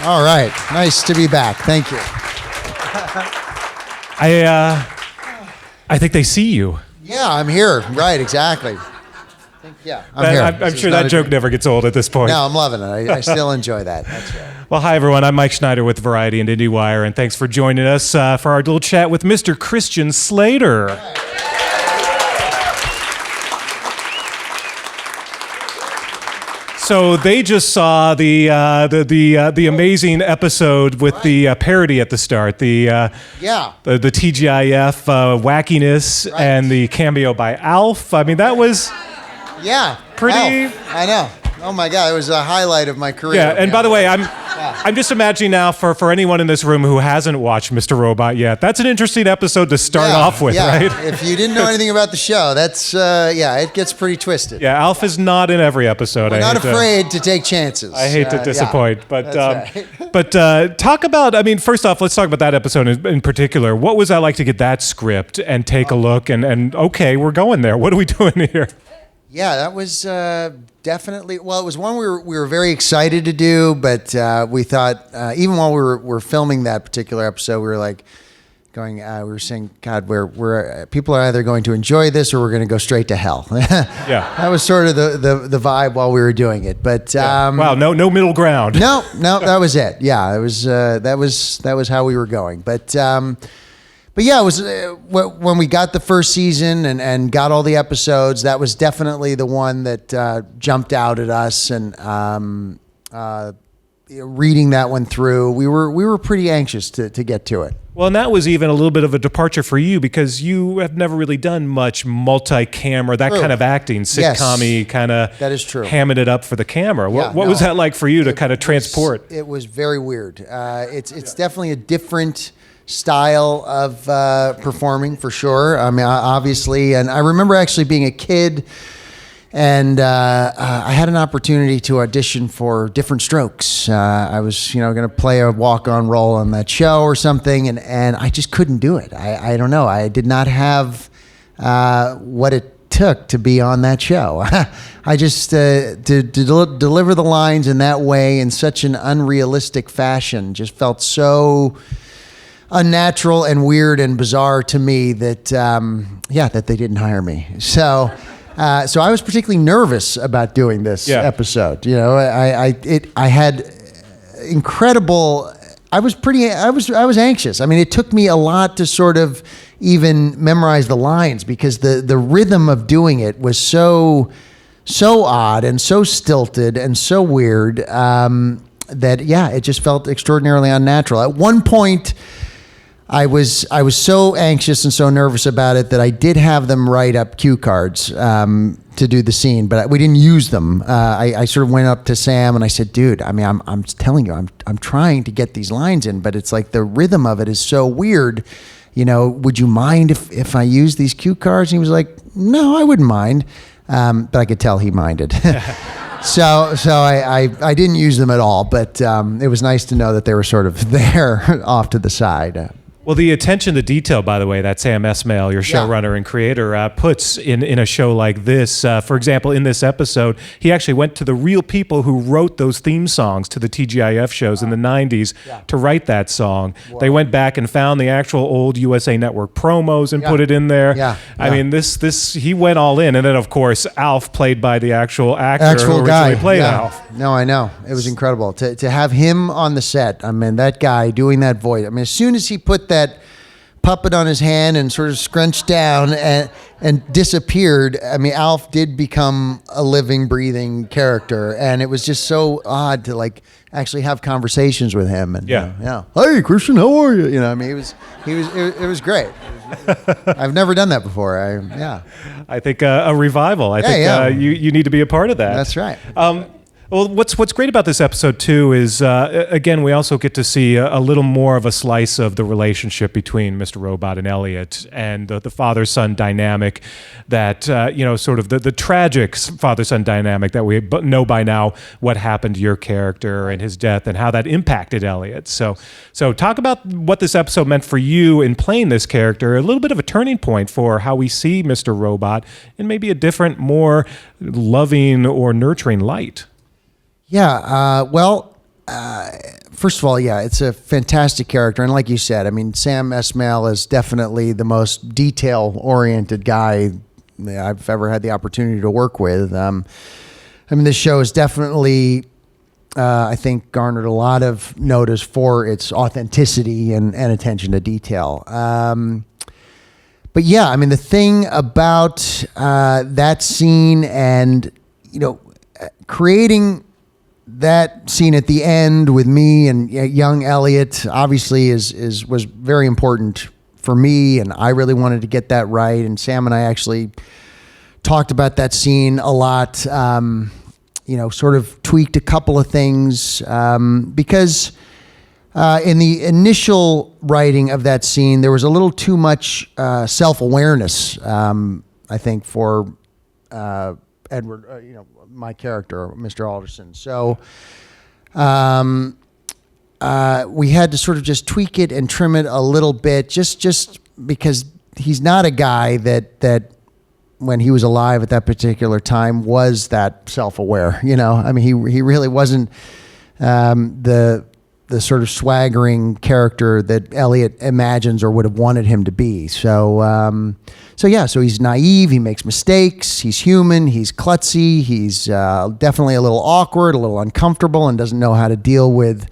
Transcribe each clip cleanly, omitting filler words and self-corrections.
All right. Nice to be back. Thank you. I think they see you. Yeah, I'm here. Right, exactly. Yeah, I'm here. I'm sure that joke never gets old at this point. No, I'm loving it. I still enjoy that. That's right. Well, hi, everyone. I'm Mike Schneider with Variety and Indiewire, and thanks for joining us for our little chat with Mr. Christian Slater. So they just saw the amazing episode with the parody at the start, the TGIF wackiness, right, and the cameo by Alf. I mean, that was pretty. Alf. I know. Oh my God, it was a highlight of my career. Yeah, and by the way, I'm just imagining now for anyone in this room who hasn't watched Mr. Robot yet, that's an interesting episode to start off with, right? If you didn't know anything about the show, that's it gets pretty twisted. Yeah, Alf is not in every episode. We're not afraid to take chances. I hate to disappoint, but right. But talk about. I mean, first off, let's talk about that episode in particular. What was that like to get that script and take a look and okay, we're going there. What are we doing here? Yeah, that was definitely. Well, it was one we were very excited to do, but we thought even while we were filming that particular episode, we were like going. We were saying, God, we're people are either going to enjoy this or we're going to go straight to hell. Yeah, that was sort of the vibe while we were doing it. But wow, no middle ground. No, that was it. Yeah, it was that was how we were going. But yeah, it was when we got the first season and got all the episodes. That was definitely the one that jumped out at us. And reading that one through, we were pretty anxious to get to it. Well, and that was even a little bit of a departure for you because you have never really done much multi-camera, that kind of acting, sitcom-y kind of. That is true. Hamming it up for the camera. What was that like for you to kind of transport? It was very weird. It's definitely a different style of performing for sure. I mean, obviously, and I remember actually being a kid, and I had an opportunity to audition for Different Strokes. I was, going to play a walk-on role on that show or something, and I just couldn't do it. I don't know. I did not have what it took to be on that show. I just to deliver the lines in that way in such an unrealistic fashion just felt so unnatural and weird and bizarre to me that that they didn't hire me. So I was particularly nervous about doing this episode. I had incredible. I was anxious. I mean, it took me a lot to sort of even memorize the lines because the rhythm of doing it was so odd and so stilted and so weird that it just felt extraordinarily unnatural. At one point, I was so anxious and so nervous about it that I did have them write up cue cards to do the scene, but we didn't use them. I sort of went up to Sam and I said, "Dude, I mean, I'm telling you, I'm trying to get these lines in, but it's like the rhythm of it is so weird. Would you mind if I use these cue cards?" And he was like, "No, I wouldn't mind," but I could tell he minded. So I didn't use them at all, but it was nice to know that they were sort of there off to the side. Well, the attention to detail, by the way, that Sam Esmail, your showrunner and creator, puts in a show like this. For example, in this episode, he actually went to the real people who wrote those theme songs to the TGIF shows in the 90s to write that song. Wow. They went back and found the actual old USA Network promos and put it in there. I mean, this he went all in. And then, of course, Alf, played by the actual actor who originally played Alf. No, I know. It was incredible. To have him on the set, I mean, that guy doing that voice. I mean, as soon as he put that puppet on his hand and sort of scrunched down and disappeared, I mean, Alf did become a living, breathing character, and it was just so odd to like actually have conversations with him. And hey, Christian, how are you? I mean, it was great. I've never done that before. I think a revival. I think you need to be a part of that. That's right. Well, what's great about this episode, too, is, again, we also get to see a little more of a slice of the relationship between Mr. Robot and Elliot and the father-son dynamic that, sort of the tragic father-son dynamic that we know by now what happened to your character and his death and how that impacted Elliot. So talk about what this episode meant for you in playing this character, a little bit of a turning point for how we see Mr. Robot in maybe a different, more loving or nurturing light. Yeah, first of all, yeah, it's a fantastic character. And like you said, I mean, Sam Esmail is definitely the most detail-oriented guy I've ever had the opportunity to work with. I mean, this show has definitely, I think, garnered a lot of notice for its authenticity and attention to detail. But yeah, I mean, the thing about that scene and, creating that scene at the end with me and young Elliot obviously was very important for me, and I really wanted to get that right. And Sam and I actually talked about that scene a lot. Sort of tweaked a couple of things because in the initial writing of that scene, there was a little too much self-awareness, I think, for Edward, my character, Mr. Alderson. So we had to sort of just tweak it and trim it a little bit, just because he's not a guy that when he was alive at that particular time was that self-aware. I mean, he really wasn't the sort of swaggering character that Elliot imagines or would have wanted him to be. So he's naive, he makes mistakes, he's human, he's klutzy, he's definitely a little awkward, a little uncomfortable, and doesn't know how to deal with,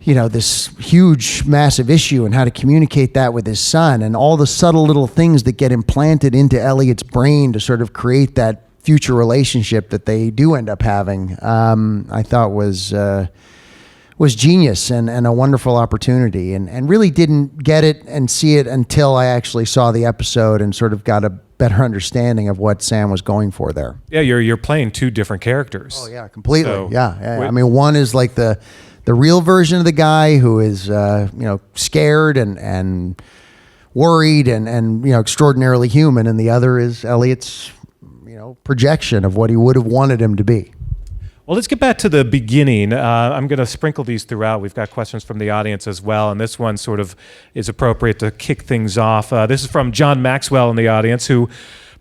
this huge, massive issue and how to communicate that with his son, and all the subtle little things that get implanted into Elliot's brain to sort of create that future relationship that they do end up having, I thought was genius and a wonderful opportunity, and really didn't get it and see it until I actually saw the episode and sort of got a better understanding of what Sam was going for there. Yeah, you're playing two different characters. Oh yeah, completely. So, yeah. Wait. I mean, one is like the real version of the guy who is scared and worried and extraordinarily human, and the other is Elliot's projection of what he would have wanted him to be. Well, let's get back to the beginning. I'm going to sprinkle these throughout. We've got questions from the audience as well, and this one sort of is appropriate to kick things off. This is from John Maxwell in the audience, who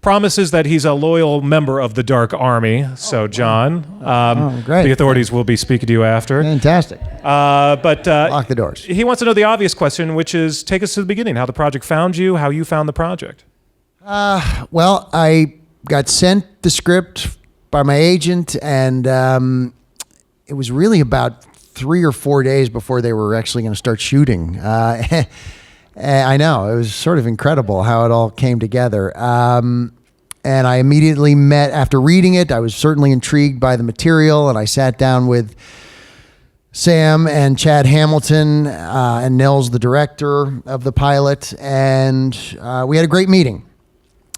promises that he's a loyal member of the Dark Army. So, John, great. The authorities will be speaking to you after. Fantastic. But lock the doors. He wants to know the obvious question, which is take us to the beginning, how the project found you, how you found the project. Well, I got sent the script by my agent, and it was really about 3 or 4 days before they were actually going to start shooting. I know, it was sort of incredible how it all came together. And I immediately met, after reading it, I was certainly intrigued by the material, and I sat down with Sam and Chad Hamilton and Nils, the director of the pilot, and we had a great meeting.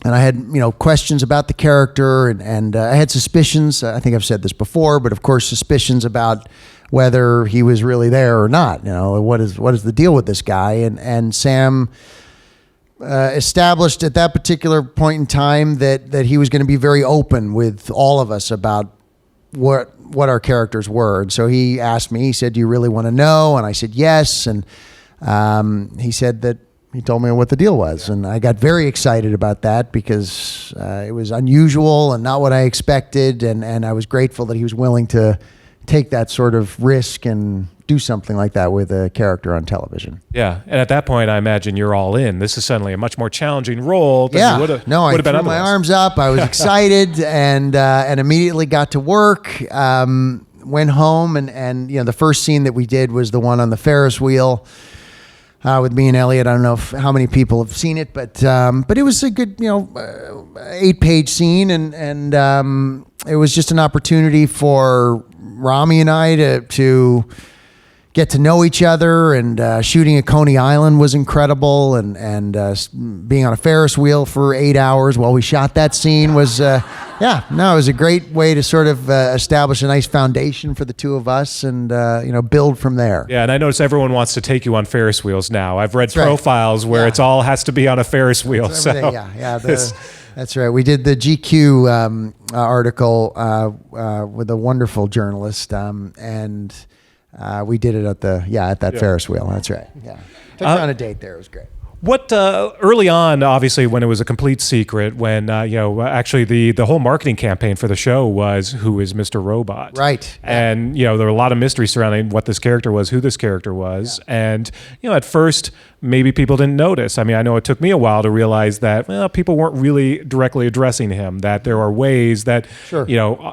And I had, questions about the character, and I had suspicions. I think I've said this before, but of course, suspicions about whether he was really there or not. What is the deal with this guy? And Sam established at that particular point in time that he was going to be very open with all of us about what our characters were. And so he asked me. He said, "Do you really want to know?" And I said, "Yes." And he said that. He told me what the deal was, and I got very excited about that because it was unusual and not what I expected, and I was grateful that he was willing to take that sort of risk and do something like that with a character on television. Yeah, and at that point, I imagine you're all in. This is suddenly a much more challenging role than you would have been I threw otherwise. my arms up. I was excited and immediately got to work. Went home, and the first scene that we did was the one on the Ferris wheel. With me and Elliot. I don't know how many people have seen it, but it was a good, 8-page scene, and it was just an opportunity for Rami and I to get to know each other, and shooting at Coney Island was incredible, and being on a Ferris wheel for 8 hours while we shot that scene was, it was a great way to sort of establish a nice foundation for the two of us, and build from there. Yeah, and I notice everyone wants to take you on Ferris wheels now. I've read profiles where it's all has to be on a Ferris wheel. That's right. We did the GQ article with a wonderful journalist, and we did it at that Ferris wheel. That's right. Yeah, took her on a date there. It was great. What early on, obviously, when it was a complete secret, when actually the whole marketing campaign for the show was "Who is Mr. Robot?" Right, and there were a lot of mystery surrounding what this character was, who this character was, and at first maybe people didn't notice. I mean, I know it took me a while to realize that people weren't really directly addressing him. That there are ways that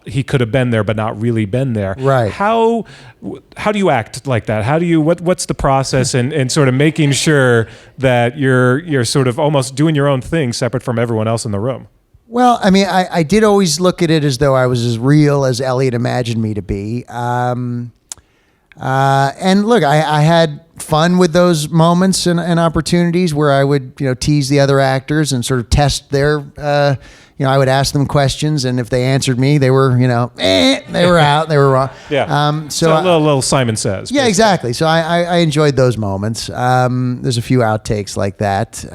he could have been there, but not really been there. Right. How do you act like that? How do you what's the process in sort of making sure that you're sort of almost doing your own thing separate from everyone else in the room? Well, I mean, I did always look at it as though I was as real as Elliot imagined me to be. And look, I had fun with those moments and opportunities where I would, tease the other actors and sort of test their, I would ask them questions, and if they answered me, they were, they were out, they were wrong. Yeah. So a little Simon Says. Yeah, exactly. So I enjoyed those moments. There's a few outtakes like that.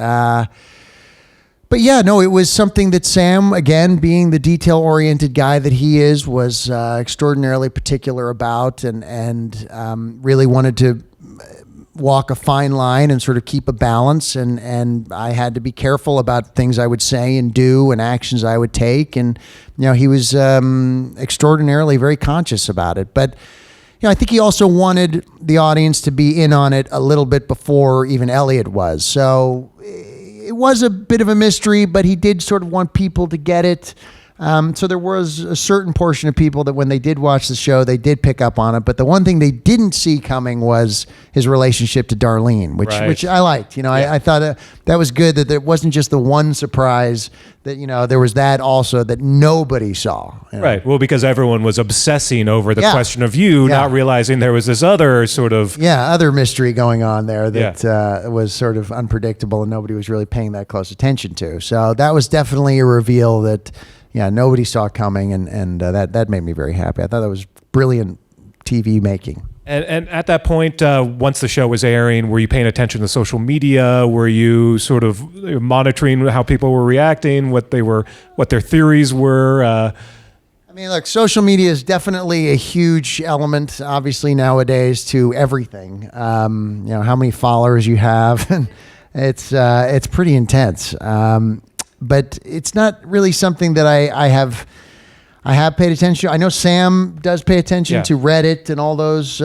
But yeah, no, it was something that Sam, again, being the detail-oriented guy that he is, was extraordinarily particular about, and really wanted to walk a fine line and sort of keep a balance. And I had to be careful about things I would say and do and actions I would take. And he was extraordinarily very conscious about it. But I think he also wanted the audience to be in on it a little bit before even Elliot was. So it was a bit of a mystery, but he did sort of want people to get it. So there was a certain portion of people that when they did watch the show, they did pick up on it. But the one thing they didn't see coming was his relationship to Darlene, which I liked. I thought that was good, that it wasn't just the one surprise, that there was that also that nobody saw. Right. Well, because everyone was obsessing over the question of you, not realizing there was this other sort of other mystery going on there that was sort of unpredictable and nobody was really paying that close attention to. So that was definitely a reveal that nobody saw coming, and that made me very happy. I thought that was brilliant TV making. And at that point, once the show was airing, were you paying attention to social media? Were you sort of monitoring how people were reacting, what their theories were? I mean, look, social media is definitely a huge element, obviously nowadays, to everything. How many followers you have, and it's pretty intense. But it's not really something that I have paid attention to. I know Sam does pay attention to Reddit and all those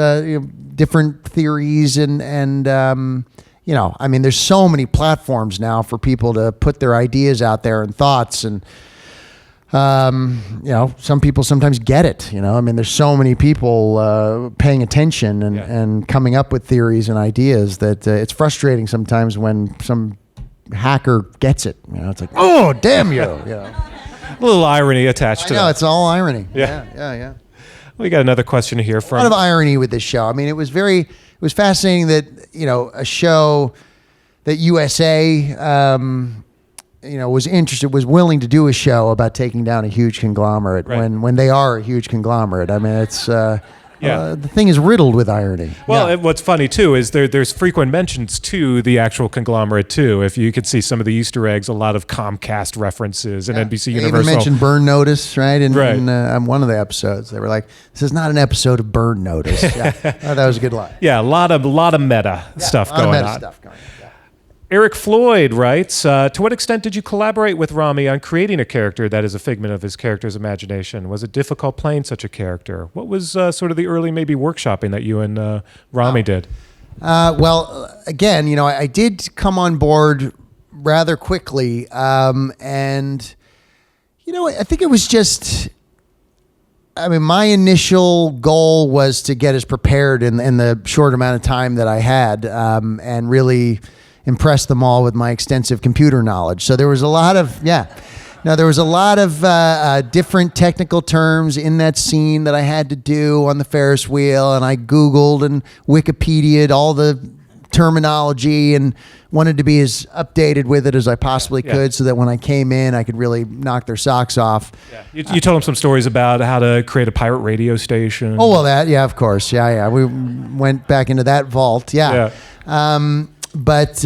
different theories and I mean, there's so many platforms now for people to put their ideas out there and thoughts, and some people sometimes get it. I mean, there's so many people paying attention and coming up with theories and ideas that it's frustrating sometimes when some hacker gets it. It's like, oh, damn you. A little irony attached to that. it. It's all irony. Yeah. We got another question here from... A lot of irony with this show. I mean, it was fascinating that, a show that USA, was willing to do a show about taking down a huge conglomerate when they are a huge conglomerate. I mean, it's... the thing is riddled with irony. Well, what's funny too is there's frequent mentions to the actual conglomerate too. If you could see some of the Easter eggs, a lot of Comcast references and NBC Universal. They even mentioned Burn Notice, right? In one of the episodes, they were like, "This is not an episode of Burn Notice." That was a good line. Yeah, a lot of meta stuff going on. Eric Floyd writes, to what extent did you collaborate with Rami on creating a character that is a figment of his character's imagination? Was it difficult playing such a character? What was sort of the early maybe workshopping that you and Rami did? Well, again, I did come on board rather quickly. And, I think it was just... I mean, my initial goal was to get as prepared in the short amount of time that I had and really... impressed them all with my extensive computer knowledge. So there was a lot of, different technical terms in that scene that I had to do on the Ferris wheel, and I Googled and Wikipedia'd all the terminology and wanted to be as updated with it as I possibly could so that when I came in, I could really knock their socks off. Yeah. You told them some stories about how to create a pirate radio station. Oh, well, of course. Yeah. We went back into that vault. But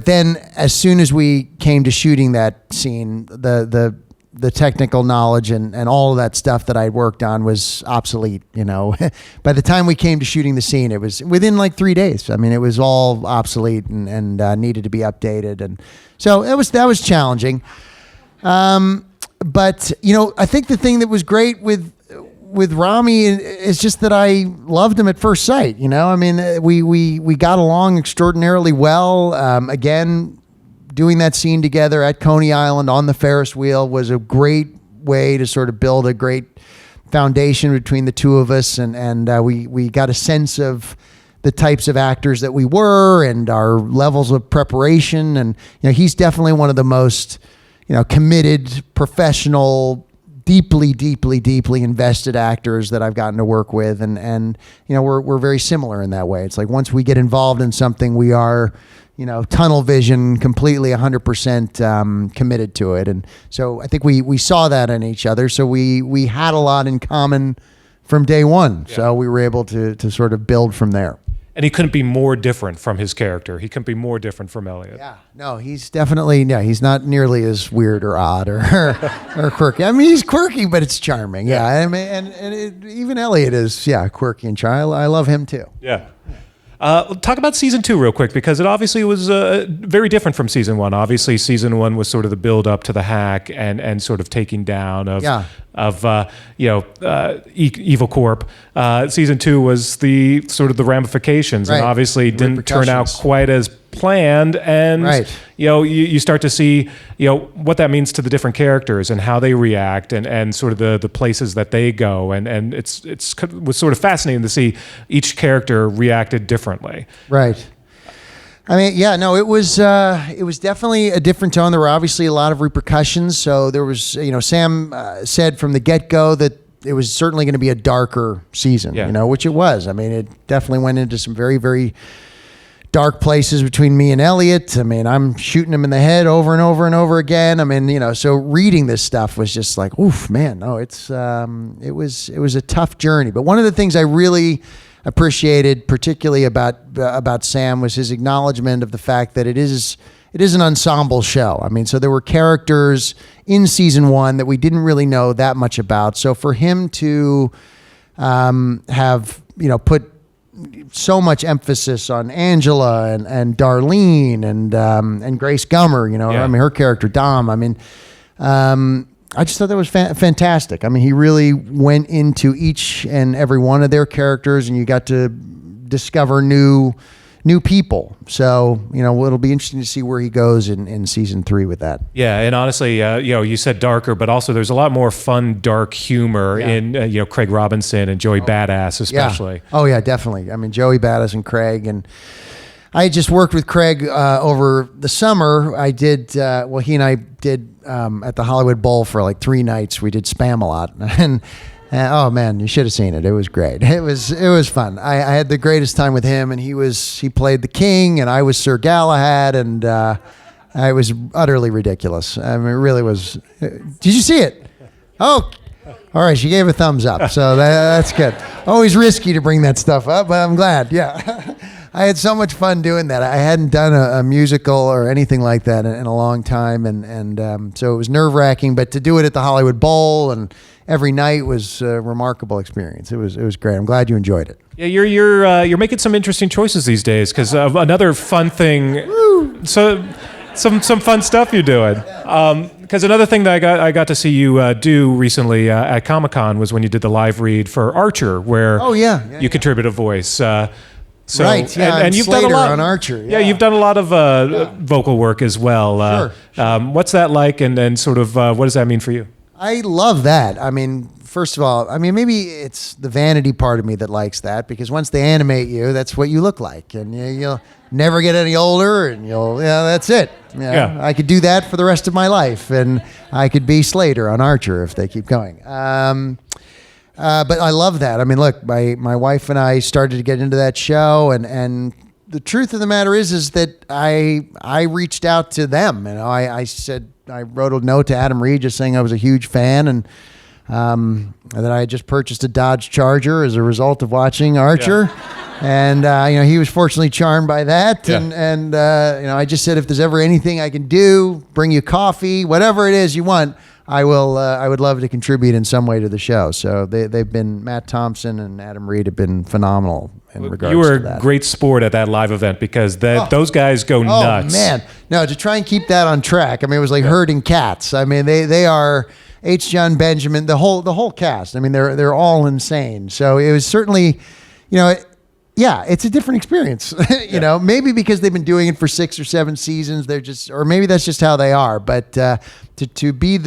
then as soon as we came to shooting that scene, the the technical knowledge and all of that stuff that I worked on was obsolete. By the time we came to shooting the scene, it was within like 3 days. I mean, it was all obsolete and needed to be updated, and so that was challenging. But I think the thing that was great with Rami is just that I loved him at first sight. I mean, we got along extraordinarily well. Again, doing that scene together at Coney Island on the Ferris wheel was a great way to sort of build a great foundation between the two of us, and we got a sense of the types of actors that we were and our levels of preparation. And he's definitely one of the most committed, professional, deeply invested actors that I've gotten to work with, and we're very similar in that way. It's like once we get involved in something, we are tunnel vision, completely 100% committed to it. And so I think we saw that in each other. So we had a lot in common from day one. Yeah. So we were able to sort of build from there. And he couldn't be more different from his character. He couldn't be more different from Elliot. Yeah, no, he's definitely, he's not nearly as weird or odd or quirky. I mean, he's quirky, but it's charming. Yeah, I mean, even Elliot is, quirky and charming. I love him too. Yeah. Talk about season 2 real quick, because it obviously was very different from season 1. Obviously, season 1 was sort of the build up to the hack and sort of taking down of Evil Corp. Season 2 was the sort of the ramifications, and obviously didn't turn out quite as planned. And you start to see what that means to the different characters and how they react and sort of the places that they go, and it was sort of fascinating to see each character reacted differently. Right. I mean, it was definitely a different tone. There were obviously a lot of repercussions. So there was, Sam said from the get-go that it was certainly going to be a darker season, which it was. I mean, it definitely went into some very, very dark places between me and Elliot. I mean, I'm shooting him in the head over and over and over again. I mean, so reading this stuff was just like, oof, man, no, it was a tough journey. But one of the things I really appreciated, particularly about Sam, was his acknowledgement of the fact that it is an ensemble show. I mean, so there were characters in season 1 that we didn't really know that much about. So for him to have put so much emphasis on Angela and Darlene and Grace Gummer, I mean, her character Dom. I mean, I just thought that was fantastic. I mean, he really went into each and every one of their characters, and you got to discover new people. So, it'll be interesting to see where he goes in season 3 with that. Yeah, and honestly, you said darker, but also there's a lot more fun, dark humor in, Craig Robinson and Joey Badass, especially. Yeah. Oh, yeah, definitely. I mean, Joey Badass and Craig, and I just worked with Craig over the summer. I did, he and I did at the Hollywood Bowl for like 3 nights. We did Spam-A-Lot, and oh man, you should have seen it. It was great. It was fun. I had the greatest time with him, and he played the king, and I was Sir Galahad, and it was utterly ridiculous. I mean, it really was. Did you see it? Oh, all right. She gave a thumbs up, so that's good. Always risky to bring that stuff up, but I'm glad. Yeah. I had so much fun doing that. I hadn't done a musical or anything like that in a long time, and so it was nerve-wracking. But to do it at the Hollywood Bowl and every night was a remarkable experience. It was great. I'm glad you enjoyed it. Yeah, you're making some interesting choices these days, because another fun thing. So some fun stuff you're doing. Because another thing that I got to see you do recently at Comic-Con was when you did the live read for Archer, where you contribute a voice. So, right, yeah, and you've Slater done a lot on Archer. Yeah, you've done a lot of vocal work as well. Sure. What's that like, and sort of what does that mean for you? I love that. I mean, first of all, maybe it's the vanity part of me that likes that, because once they animate you, that's what you look like, and you'll never get any older, and that's it. Yeah, I could do that for the rest of my life, and I could be Slater on Archer if they keep going. But I love that. I mean, look, my wife and I started to get into that show, and the truth of the matter is that I reached out to them. I said, I wrote a note to Adam Reed just saying I was a huge fan, and that I had just purchased a Dodge Charger as a result of watching Archer. Yeah. And he was fortunately charmed by that. Yeah. And I just said, if there's ever anything I can do, bring you coffee, whatever it is you want, I will. I would love to contribute in some way to the show. So they've been Matt Thompson and Adam Reed have been phenomenal in regards You were to that. a great sport at that live event because those guys go nuts. Oh man, no, to try and keep that on track. I mean, it was like herding cats. I mean, they are H. John Benjamin, the whole cast. I mean, they're all insane. So it was certainly, yeah, it's a different experience. Maybe because they've been doing it for 6 or 7 seasons, they're just, or maybe that's just how they are. But to be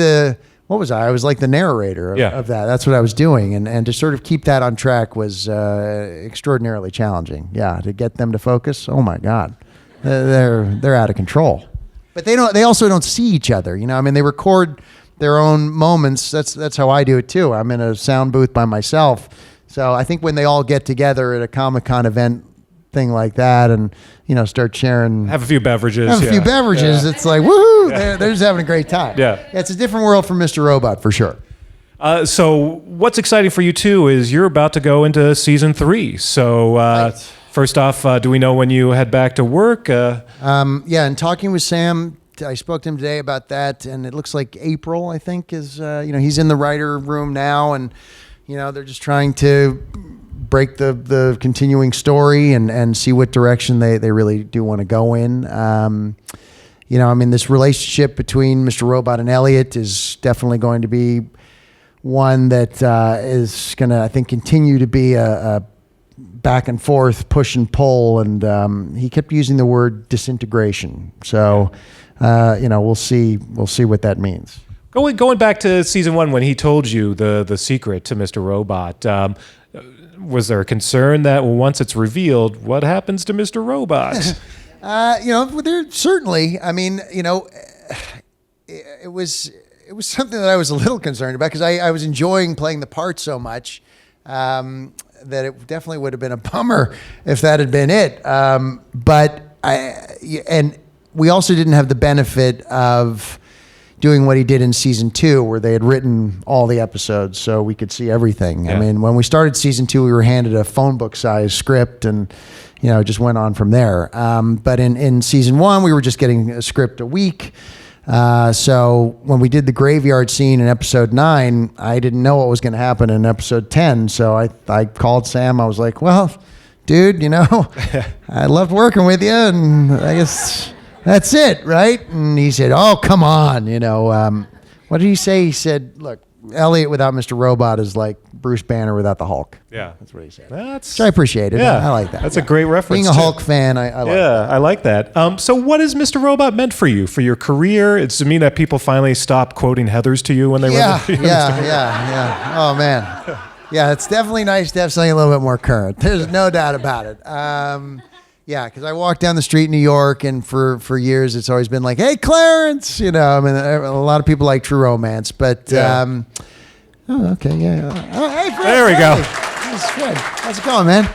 what was I? I was like the narrator of that. That's what I was doing, and to sort of keep that on track was extraordinarily challenging. Yeah, to get them to focus. Oh my God, they're out of control. But they also don't see each other. I mean, they record their own moments. That's how I do it too. I'm in a sound booth by myself. So I think when they all get together at a Comic-Con event thing like that and, start sharing. Have a few beverages. It's like, woohoo, they're just having a great time. Yeah. It's a different world from Mr. Robot for sure. So what's exciting for you too is you're about to go into season 3. So Right. First off, do we know when you head back to work? And talking with Sam, I spoke to him today about that, and it looks like April, I think, is, he's in the writer room now, and, they're just trying to break the continuing story and see what direction they really do want to go in. This relationship between Mr. Robot and Elliot is definitely going to be one that is going to, I think, continue to be a back and forth, push and pull, and he kept using the word disintegration. So, we'll see what that means. Going back to season 1 when he told you the secret to Mr. Robot, was there a concern that once it's revealed, what happens to Mr. Robot? There certainly. I mean, it was something that I was a little concerned about because I was enjoying playing the part so much that it definitely would have been a bummer if that had been it. But we also didn't have the benefit of doing what he did in season 2, where they had written all the episodes so we could see everything. Yeah. I mean, when we started season 2, we were handed a phone book size script and, it just went on from there. But in season 1, we were just getting a script a week. So when we did the graveyard scene in episode 9, I didn't know what was going to happen in episode 10. So I called Sam. I was like, well, dude, I loved working with you, and I guess that's it, right? And he said, oh, come on. What did he say? He said, look, Elliot without Mr. Robot is like Bruce Banner without the Hulk. Yeah. That's what he said. Which I appreciated. Yeah. I like that. That's a great reference. Being a too. Hulk fan, I like that. Yeah, I like that. So what has Mr. Robot meant for you, for your career? It's to mean that people finally stop quoting Heathers to you when they Yeah. run Oh, man. Yeah, it's definitely nice to have something a little bit more current. There's no doubt about it. Yeah, because I walk down the street in New York, and for years it's always been like, "Hey, Clarence," a lot of people like True Romance, but Yeah. okay, yeah. Oh, hey, Fred, There we go. This is Fred. How's it going, man?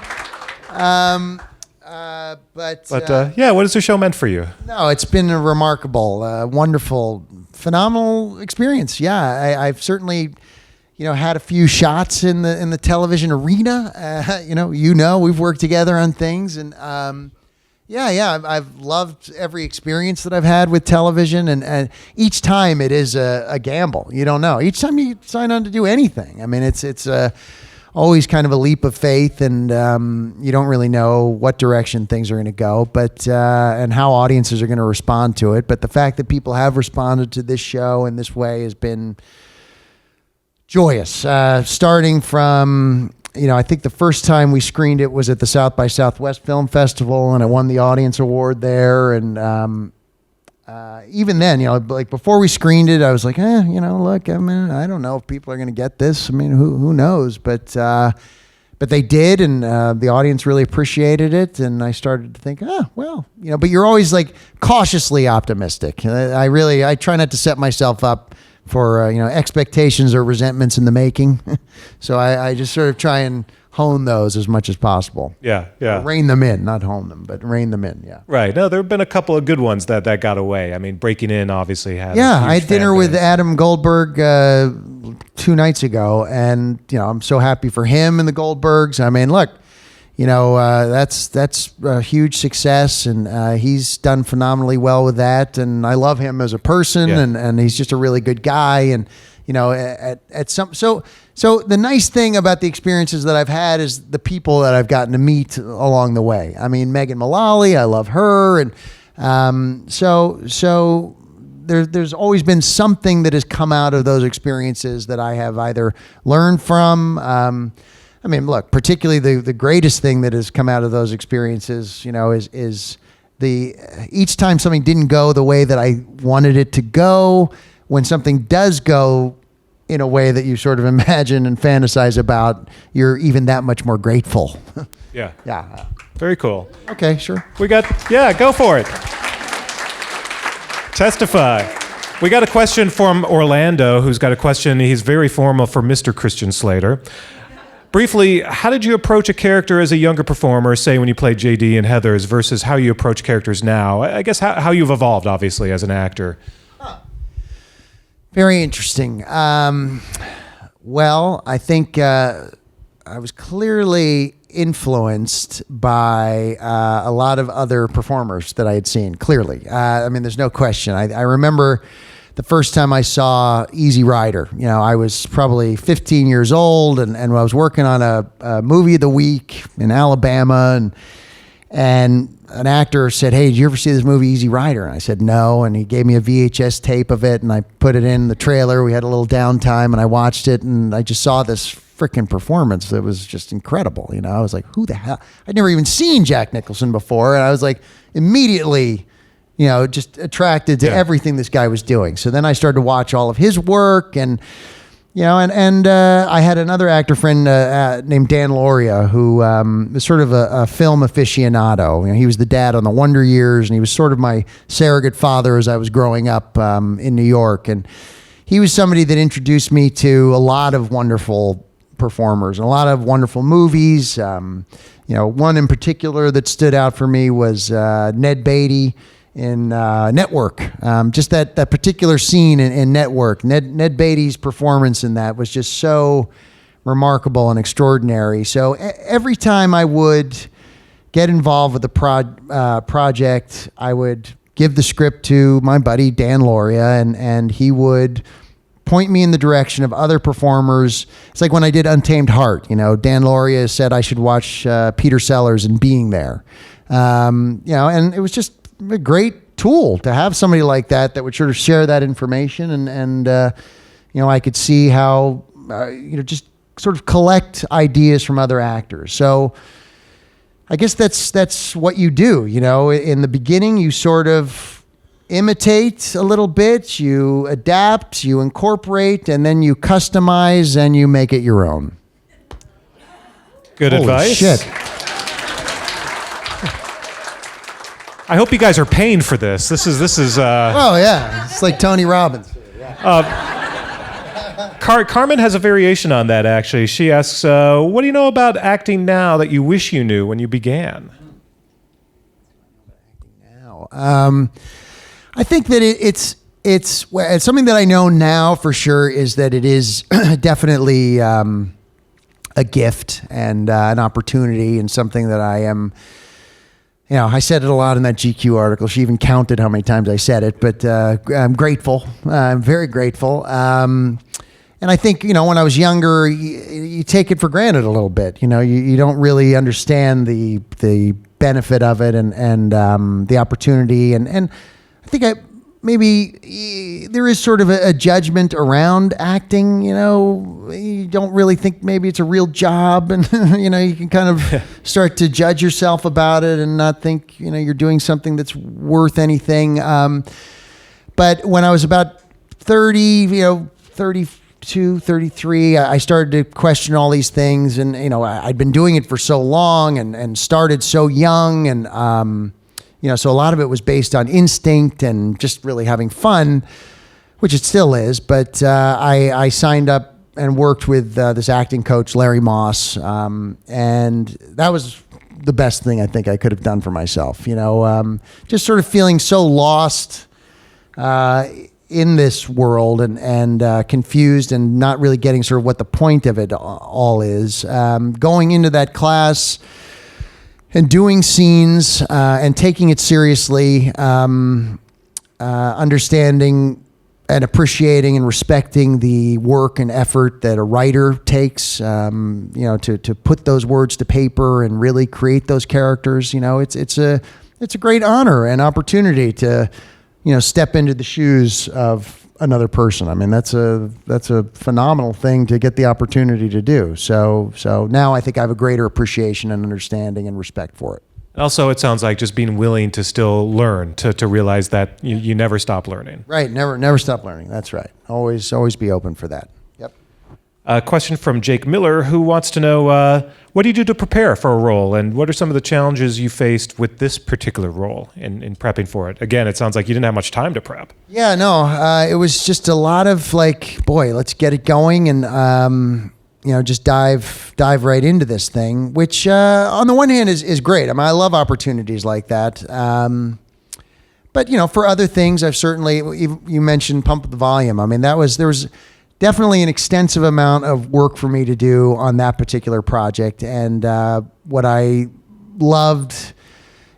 What has the show meant for you? No, it's been a remarkable, wonderful, phenomenal experience. Yeah, I've certainly, had a few shots in the television arena. We've worked together on things, and I've loved every experience that I've had with television, and each time it is a gamble. You don't know. Each time you sign on to do anything, I mean, it's always kind of a leap of faith, and you don't really know what direction things are going to go, but and how audiences are going to respond to it. But the fact that people have responded to this show in this way has been joyous. Starting from, I think the first time we screened it was at the South by Southwest Film Festival, and it won the audience award there. And even then, like before we screened it, I was like, look, I mean, I don't know if people are going to get this. I mean, who knows? But they did, and the audience really appreciated it. And I started to think, but you're always like cautiously optimistic. I try not to set myself up for expectations or resentments in the making. So I just sort of try and hone those as much as possible. Yeah. Rein them in, not hone them, but rein them in. Yeah. Right. No, there have been a couple of good ones that got away. I mean, Breaking In obviously had. Yeah, a huge I had dinner fan with base. Adam Goldberg 2 nights ago, and I'm so happy for him and the Goldbergs. I mean, look, that's a huge success, and he's done phenomenally well with that. And I love him as a person, and he's just a really good guy. And so the nice thing about the experiences that I've had is the people that I've gotten to meet along the way. I mean, Megan Mullally, I love her, and so there's always been something that has come out of those experiences that I have either learned from. I mean, look, particularly the greatest thing that has come out of those experiences, is each time something didn't go the way that I wanted it to go, when something does go in a way that you sort of imagine and fantasize about, you're even that much more grateful. Yeah. Yeah. Very cool. Okay, sure. Go for it. Testify. We got a question from Orlando, who's got a question. He's very formal for Mr. Christian Slater. Briefly, how did you approach a character as a younger performer, say when you played JD and Heathers, versus how you approach characters now? I guess how you've evolved, obviously, as an actor. Very interesting. Well, I think I was clearly influenced by a lot of other performers that I had seen, clearly. I mean, there's no question. I remember the first time I saw Easy Rider. I was probably 15 years old, and I was working on a movie of the week in Alabama, and an actor said, "Hey, did you ever see this movie Easy Rider?" And I said, "No." And he gave me a VHS tape of it, and I put it in the trailer. We had a little downtime, and I watched it, and I just saw this freaking performance that was just incredible. I was like, who the hell? I'd never even seen Jack Nicholson before, and I was like, immediately, just attracted to everything this guy was doing. So then I started to watch all of his work, and I had another actor friend named Dan Lauria, who was sort of a film aficionado. He was the dad on the Wonder Years, and he was sort of my surrogate father as I was growing up in New York. And he was somebody that introduced me to a lot of wonderful performers and a lot of wonderful movies. One in particular that stood out for me was Ned Beatty in Network. Just that particular scene in Network. Ned Beatty's performance in that was just so remarkable and extraordinary. So every time I would get involved with the project, I would give the script to my buddy Dan Lauria, and he would point me in the direction of other performers. It's like when I did Untamed Heart. Dan Lauria said I should watch Peter Sellers and Being There. And it was just a great tool to have somebody like that would sort of share that information, and I could see how just sort of collect ideas from other actors. So I guess that's what you do. In the beginning, you sort of imitate a little bit, you adapt, you incorporate, and then you customize and you make it your own. Good Holy advice. Shit. I hope you guys are paying for this. This is. Oh yeah, it's like Tony Robbins. Carmen has a variation on that. Actually, she asks, "What do you know about acting now that you wish you knew when you began?" Now, I think that it's something that I know now for sure is that it is definitely a gift and an opportunity, and something that I am. I said it a lot in that GQ article. She even counted how many times I said it, but I'm grateful. I'm very grateful. And I think, when I was younger, you take it for granted a little bit. You don't really understand the benefit of it and the opportunity. And I think maybe there is sort of a judgment around acting. You don't really think maybe it's a real job, and you can kind of start to judge yourself about it and not think you're doing something that's worth anything. But when I was about 30, 32, 33, I started to question all these things, and I'd been doing it for so long and started so young, and so a lot of it was based on instinct and just really having fun, which it still is. But I signed up and worked with this acting coach, Larry Moss, and that was the best thing I think I could have done for myself. Just sort of feeling so lost in this world and confused and not really getting sort of what the point of it all is. Going into that class and doing scenes and taking it seriously, understanding and appreciating and respecting the work and effort that a writer takes, to put those words to paper and really create those characters. It's a great honor and opportunity to, step into the shoes of another person. I mean, that's a phenomenal thing to get the opportunity to do. So now I think I have a greater appreciation and understanding and respect for it. Also, it sounds like just being willing to still learn, to realize that you never stop learning. Right, never stop learning. That's right. Always be open for that. Yep. A question from Jake Miller, who wants to know, what do you do to prepare for a role, and what are some of the challenges you faced with this particular role in prepping for it? Again, it sounds like you didn't have much time to prep. Yeah, no, it was just a lot of let's get it going and just dive right into this thing, which on the one hand is great. I mean, I love opportunities like that. But for other things, I've certainly, you mentioned Pump Up the Volume. I mean, there was definitely an extensive amount of work for me to do on that particular project. And what I loved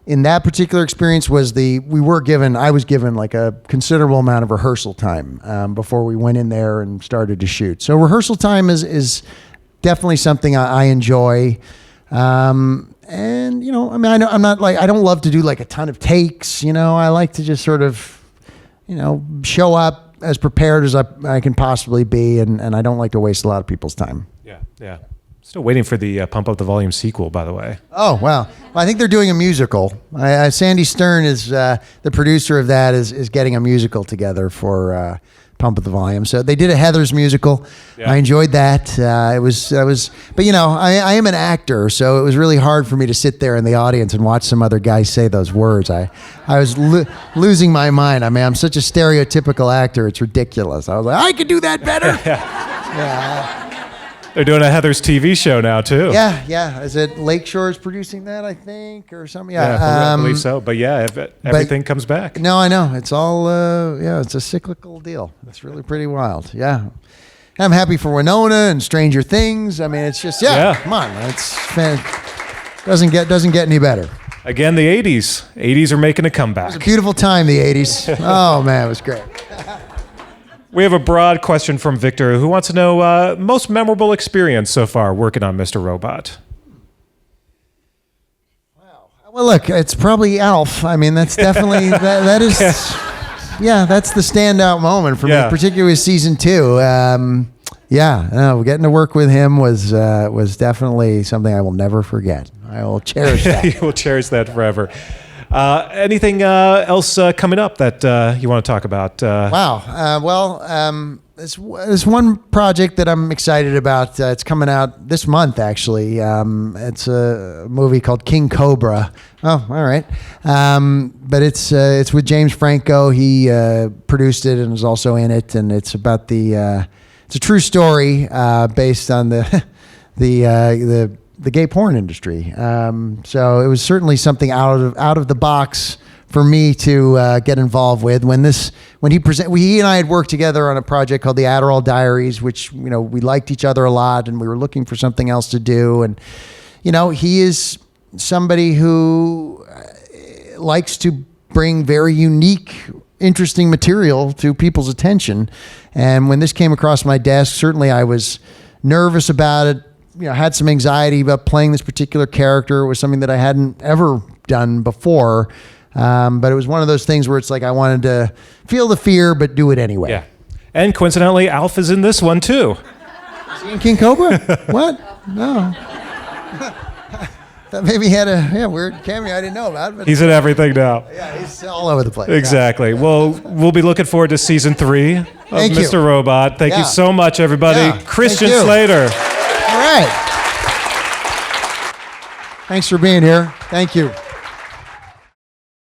in that particular experience was I was given like a considerable amount of rehearsal time before we went in there and started to shoot. So rehearsal time is definitely something I enjoy. And I'm not I don't love to do like a ton of takes. I like to just sort of, show up as prepared as I can possibly be, and I don't like to waste a lot of people's time. Yeah. Still waiting for the Pump Up the Volume sequel, by the way. Oh, wow. Well, I think they're doing a musical. Sandy Stern is the producer of that, is getting a musical together for Pump Up the Volume. So they did a Heathers musical. Yeah. I enjoyed that. It was, but I am an actor, so it was really hard for me to sit there in the audience and watch some other guy say those words. I was losing my mind. I mean, I'm such a stereotypical actor. It's ridiculous. I was like, I could do that better. Yeah. They're doing a Heathers TV show now, too. Yeah. Is it Lakeshore's producing that, I think, or something? Yeah, I believe so. But yeah, everything comes back. No, I know. It's all, it's a cyclical deal. It's really pretty wild. Yeah. I'm happy for Winona and Stranger Things. I mean, it's just, come on. Doesn't get any better. Again, the 80s. 80s are making a comeback. It was a beautiful time, the 80s. Oh, man, it was great. We have a broad question from Victor, who wants to know most memorable experience so far working on Mr. Robot. Wow. Well, look, it's probably Alf. I mean, that's definitely that is. Yeah, that's the standout moment for me, particularly with season 2. Getting to work with him was definitely something I will never forget. I will cherish that. You will cherish that forever. Anything else coming up that you want to talk about? Wow. There's one project that I'm excited about. It's coming out this month, actually. It's a movie called King Cobra. Oh, all right. But it's with James Franco. He produced it and is also in it. And it's about it's a true story based on the gay porn industry. So it was certainly something out of the box for me to get involved with. When he and I had worked together on a project called the Adderall Diaries, which we liked each other a lot, and we were looking for something else to do. And he is somebody who likes to bring very unique, interesting material to people's attention. And when this came across my desk, certainly I was nervous about it. Had some anxiety about playing this particular character. It was something that I hadn't ever done before. But it was one of those things where it's like I wanted to feel the fear, but do it anyway. Yeah. And coincidentally, Alf is in this one, too. Is he in King Cobra? What? No. That maybe he had a weird cameo I didn't know about. But he's in everything now. Yeah, he's all over the place. Exactly. Yeah. Well, we'll be looking forward to season 3 of Mr. Robot. Thank you so much, everybody. Yeah. Christian Slater. All right. Thanks for being here. Thank you.